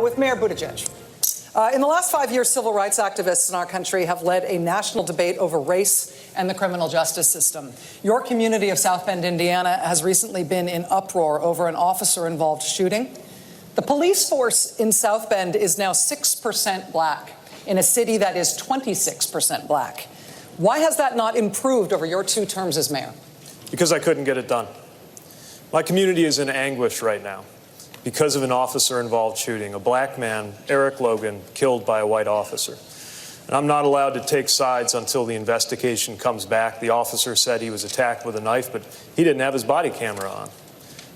with Mayor Buttigieg. In the last 5 years, civil rights activists in our country have led a national debate over race and the criminal justice system. Your community of South Bend, Indiana, has recently been in uproar over an officer-involved shooting. The police force in South Bend is now 6% black in a city that is 26% black. Why has that not improved over your 2 terms as mayor? Because I couldn't get it done. My community is in anguish right now because of an officer-involved shooting. A black man, Eric Logan, killed by a white officer. And I'm not allowed to take sides until the investigation comes back. The officer said he was attacked with a knife, but he didn't have his body camera on.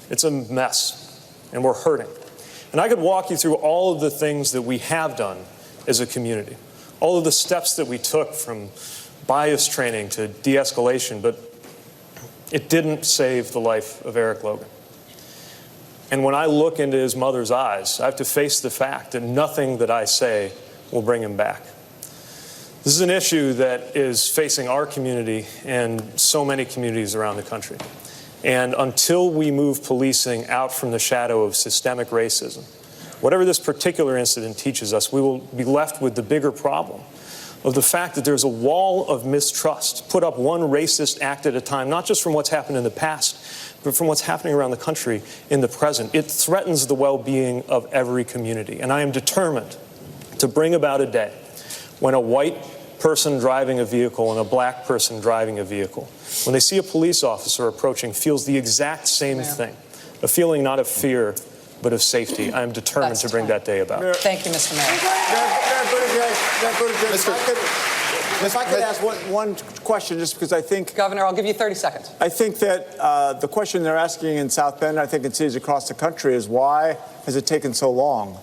It's a mess, and we're hurting. And I could walk you through all of the things that we have done as a community, all of the steps that we took from bias training to de-escalation, but it didn't save the life of Eric Logan. And when I look into his mother's eyes, I have to face the fact that nothing that I say will bring him back. This is an issue that is facing our community and so many communities around the country. And until we move policing out from the shadow of systemic racism, whatever this particular incident teaches us, we will be left with the bigger problem of the fact that there's a wall of mistrust put up one racist act at a time, not just from what's happened in the past, but from what's happening around the country in the present. It threatens the well-being of every community. And I am determined to bring about a day when a white person driving a vehicle and a black person driving a vehicle, when they see a police officer approaching, feels the exact same thing, a feeling not of fear, but of safety. I am determined to bring that day about. Thank you, Mr. Mayor. If I could ask one question, just because I think... Governor, I'll give you 30 seconds. I think that the question they're asking in South Bend, I think in cities across the country, is why has it taken so long?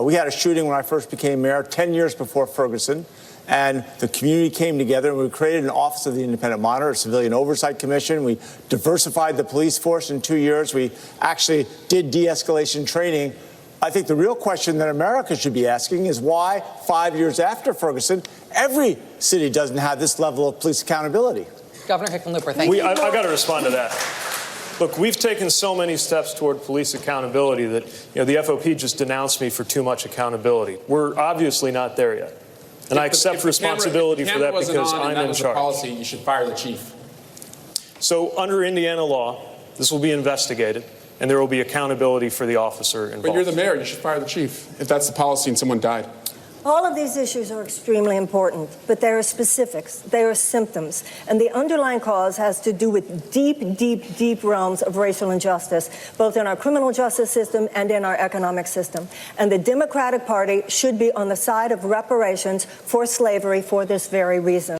We had a shooting when I first became mayor 10 years before Ferguson, and the community came together and we created an Office of the Independent Monitor, a Civilian Oversight Commission. We diversified the police force in 2 years. We actually did de-escalation training. I think the real question that America should be asking is why 5 years after Ferguson, every city doesn't have this level of police accountability. Governor Hickenlooper, thank you. I got to respond to that. Look, we've taken so many steps toward police accountability that the FOP just denounced me for too much accountability. We're obviously not there yet. And I accept responsibility for that because I'm in charge. Policy, you should fire the chief. So under Indiana law, this will be investigated, and there will be accountability for the officer involved. But you're the mayor. You should fire the chief if that's the policy and someone died. All of these issues are extremely important, but there are specifics, there are symptoms, and the underlying cause has to do with deep, deep, deep realms of racial injustice, both in our criminal justice system and in our economic system. And the Democratic Party should be on the side of reparations for slavery for this very reason.